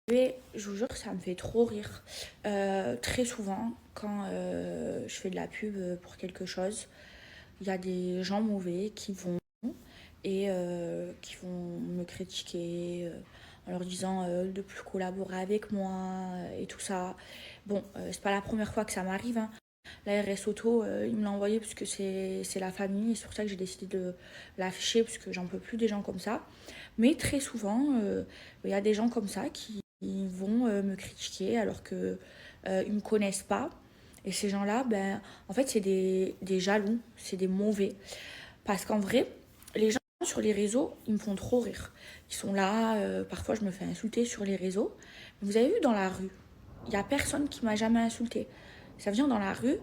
Je vous jure que ça me fait trop rire. Très souvent, quand je fais de la pub pour quelque chose, il y a des gens mauvais qui vont et qui vont me critiquer en leur disant de plus collaborer avec moi et tout ça. Bon, c'est pas la première fois que ça m'arrive, hein. La RS Auto, il me l'a envoyé parce que c'est la famille et c'est pour ça que j'ai décidé de l'afficher parce que j'en peux plus des gens comme ça. Mais très souvent, il y a des gens comme ça qui vont me critiquer alors que ils me connaissent pas. Et ces gens-là, ben, en fait, c'est des jaloux, c'est des mauvais. Parce qu'en vrai, les gens sur les réseaux, ils me font trop rire. Ils sont là, parfois je me fais insulter sur les réseaux. Vous avez vu dans la rue, il n'y a personne qui m'a jamais insulté. Ça vient dans la rue,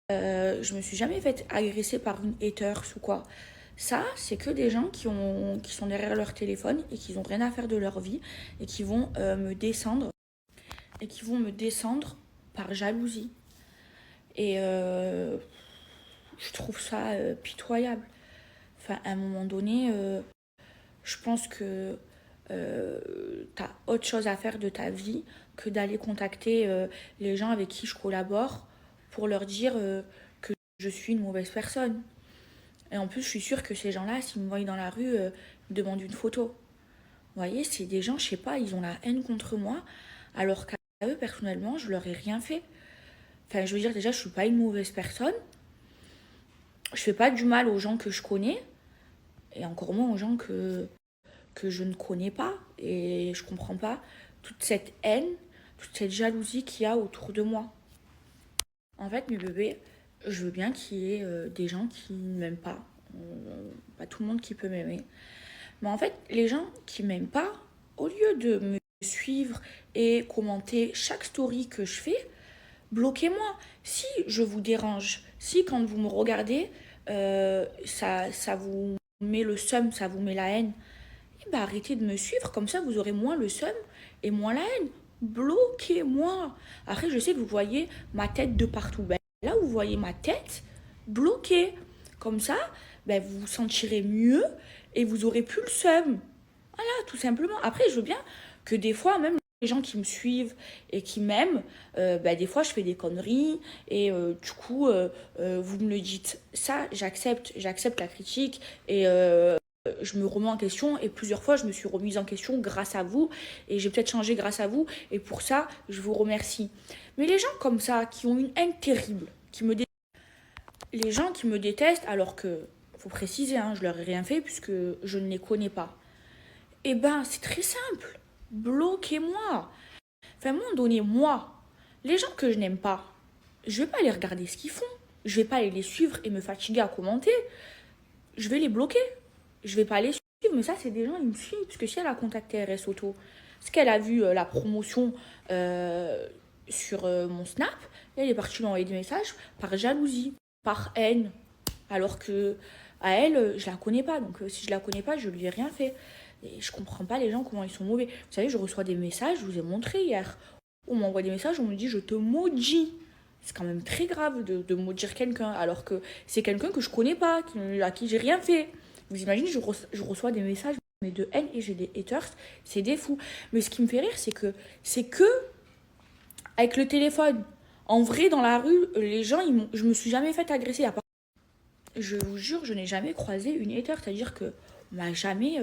je me suis jamais fait agresser par une haters ou quoi. Ça, c'est que des gens qui sont derrière leur téléphone et qui n'ont rien à faire de leur vie et qui vont me descendre et qui vont me descendre par jalousie. Et je trouve ça pitoyable. Enfin, à un moment donné, je pense que tu as autre chose à faire de ta vie que d'aller contacter les gens avec qui je collabore pour leur dire que je suis une mauvaise personne. Et en plus, je suis sûre que ces gens-là, s'ils me voient dans la rue, me demandent une photo. Vous voyez, c'est des gens, je sais pas, ils ont la haine contre moi, alors qu'à eux, personnellement, je leur ai rien fait. Enfin, je veux dire, déjà, je suis pas une mauvaise personne. Je fais pas du mal aux gens que je connais, et encore moins aux gens que je ne connais pas. Et je comprends pas toute cette haine, toute cette jalousie qu'il y a autour de moi. En fait, mes bébés, je veux bien qu'il y ait des gens qui ne m'aiment pas. Pas tout le monde qui peut m'aimer. Mais en fait, les gens qui m'aiment pas, au lieu de me suivre et commenter chaque story que je fais, bloquez-moi. Si je vous dérange, si quand vous me regardez, ça vous met le seum, ça vous met la haine, eh ben arrêtez de me suivre, comme ça vous aurez moins le seum et moins la haine. Bloquez-moi. Après, je sais que vous voyez ma tête de partout. Ben, là où vous voyez ma tête, bloquée. Comme ça, ben, vous vous sentirez mieux et vous aurez plus le seum. Voilà, tout simplement. Après, je veux bien que des fois, même les gens qui me suivent et qui m'aiment, ben, des fois, je fais des conneries et du coup, vous me le dites. Ça, j'accepte la critique et je me remets en question et plusieurs fois je me suis remise en question grâce à vous et j'ai peut-être changé grâce à vous et pour ça je vous remercie. Mais les gens comme ça qui ont une haine terrible, les gens qui me détestent alors que, faut préciser, hein, je leur ai rien fait puisque je ne les connais pas, eh ben c'est très simple, bloquez-moi. Enfin, à un moment donné, moi, les gens que je n'aime pas, je vais pas aller regarder ce qu'ils font, je vais pas aller les suivre et me fatiguer à commenter, je vais les bloquer. Je vais pas les suivre, mais ça, c'est des gens, ils me suivent. Parce que si elle a contacté RS Auto, parce qu'elle a vu la promotion sur mon Snap, et elle est partie m'envoyer des messages par jalousie, par haine. Alors que à elle, je la connais pas. Donc si je la connais pas, je lui ai rien fait. Et je comprends pas les gens, comment ils sont mauvais. Vous savez, je reçois des messages, je vous ai montré hier. On m'envoie des messages, on me dit je te maudis. C'est quand même très grave de maudire quelqu'un, alors que c'est quelqu'un que je connais pas, à qui j'ai rien fait. Vous imaginez, je reçois des messages mais de haine et j'ai des haters, c'est des fous. Mais ce qui me fait rire, c'est que avec le téléphone, en vrai, dans la rue, les gens, je me suis jamais fait agresser. Je vous jure, je n'ai jamais croisé une hater, c'est-à-dire que on m'a jamais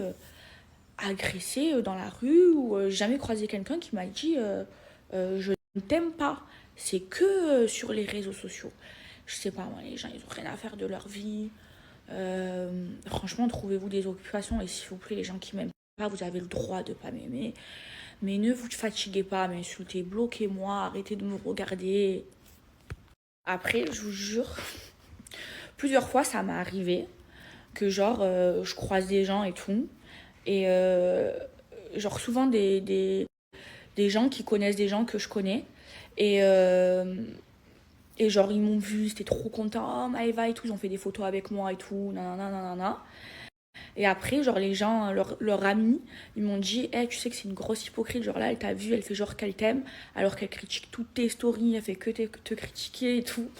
agressé dans la rue ou jamais croisé quelqu'un qui m'a dit je ne t'aime pas. C'est que sur les réseaux sociaux. Je sais pas, moi, les gens, ils ont rien à faire de leur vie. Franchement, trouvez-vous des occupations et s'il vous plaît, les gens qui m'aiment pas, vous avez le droit de pas m'aimer. Mais ne vous fatiguez pas à m'insulter, bloquez-moi, arrêtez de me regarder. Après, je vous jure, plusieurs fois ça m'est arrivé que genre je croise des gens et tout. Et genre souvent des gens qui connaissent des gens que je connais. Et, et genre ils m'ont vu, c'était trop content, oh Maëva et tout, ils ont fait des photos avec moi et tout, nanana, nanana. Et après, genre, les gens, leurs amis, ils m'ont dit, hey, tu sais que c'est une grosse hypocrite. Genre là, elle t'a vu, elle fait genre qu'elle t'aime, alors qu'elle critique toutes tes stories, elle fait que te critiquer et tout.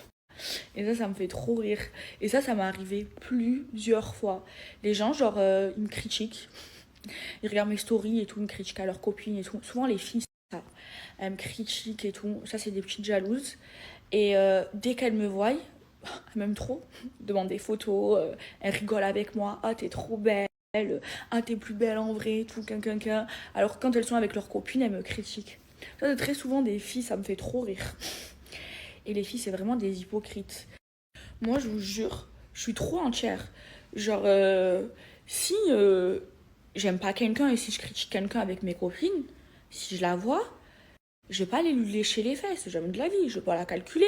Et ça me fait trop rire. Et ça m'est arrivé plusieurs fois. Les gens, genre, ils me critiquent. Ils regardent mes stories et tout, ils me critiquent à leurs copines et tout. Souvent, les filles, Elle me critique et tout. Ça, c'est des petites jalouses. Et dès qu'elle me voit, elle m'aime trop. Elle demande des photos, elle rigole avec moi. Ah, t'es trop belle. Ah, t'es plus belle en vrai, tout, quin. Alors que quand elles sont avec leurs copines, elles me critiquent. Ça, c'est très souvent des filles, ça me fait trop rire. Et les filles, c'est vraiment des hypocrites. Moi, je vous jure, je suis trop entière. Genre, si j'aime pas quelqu'un et si je critique quelqu'un avec mes copines, si je la vois, je vais pas aller lui lécher les fesses, jamais de la vie, je vais pas la calculer.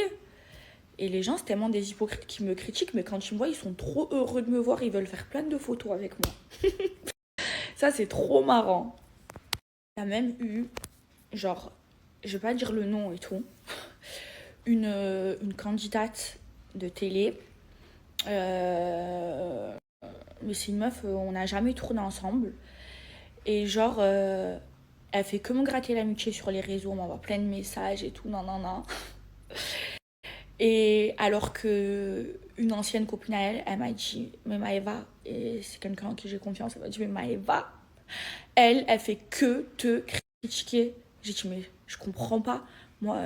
Et les gens, c'est tellement des hypocrites qui me critiquent, mais quand ils me voient, ils sont trop heureux de me voir, ils veulent faire plein de photos avec moi. Ça, c'est trop marrant. Il y a même eu, genre, je vais pas dire le nom et tout, une candidate de télé. Mais c'est une meuf, on n'a jamais tourné ensemble. Et genre, elle fait que me gratter l'amitié sur les réseaux, on m'envoie plein de messages et tout, non. Et alors que une ancienne copine à elle, elle m'a dit, mais Maëva, et c'est quelqu'un en qui j'ai confiance, elle m'a dit, mais Maëva, elle fait que te critiquer. J'ai dit, mais je comprends pas. Moi,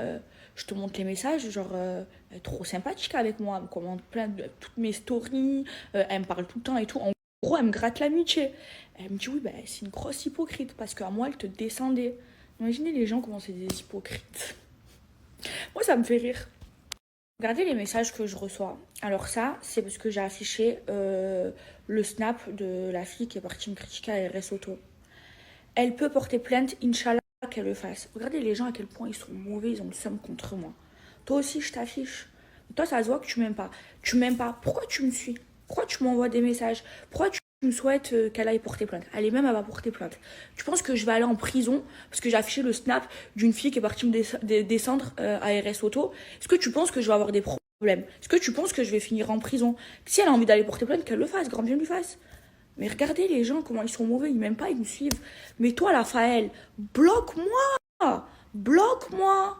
je te montre les messages, genre, elle est trop sympathique avec moi, elle me commente plein de toutes mes stories, elle me parle tout le temps et tout. En gros, elle me gratte l'amitié. Elle me dit, oui, bah, c'est une grosse hypocrite, parce qu'à moi, elle te descendait. Imaginez les gens comment c'est des hypocrites. Moi, ça me fait rire. Regardez les messages que je reçois. Alors ça, c'est parce que j'ai affiché le snap de la fille qui est partie me critiquer à RS Auto. Elle peut porter plainte, Inch'Allah, qu'elle le fasse. Regardez les gens à quel point ils sont mauvais, ils ont le seum contre moi. Toi aussi, je t'affiche. Toi, ça se voit que tu m'aimes pas. Tu m'aimes pas. Pourquoi tu me suis? Pourquoi tu m'envoies des messages? Pourquoi tu me souhaites qu'elle aille porter plainte? Elle va porter plainte. Tu penses que je vais aller en prison parce que j'ai affiché le snap d'une fille qui est partie me descendre à RS Auto? Est-ce que tu penses que je vais avoir des problèmes? Est-ce que tu penses que je vais finir en prison? Si elle a envie d'aller porter plainte, qu'elle le fasse, grand bien lui fasse. Mais regardez les gens, comment ils sont mauvais, ils m'aiment pas, ils me suivent. Mais toi, Raphaël, bloque-moi! Bloque-moi!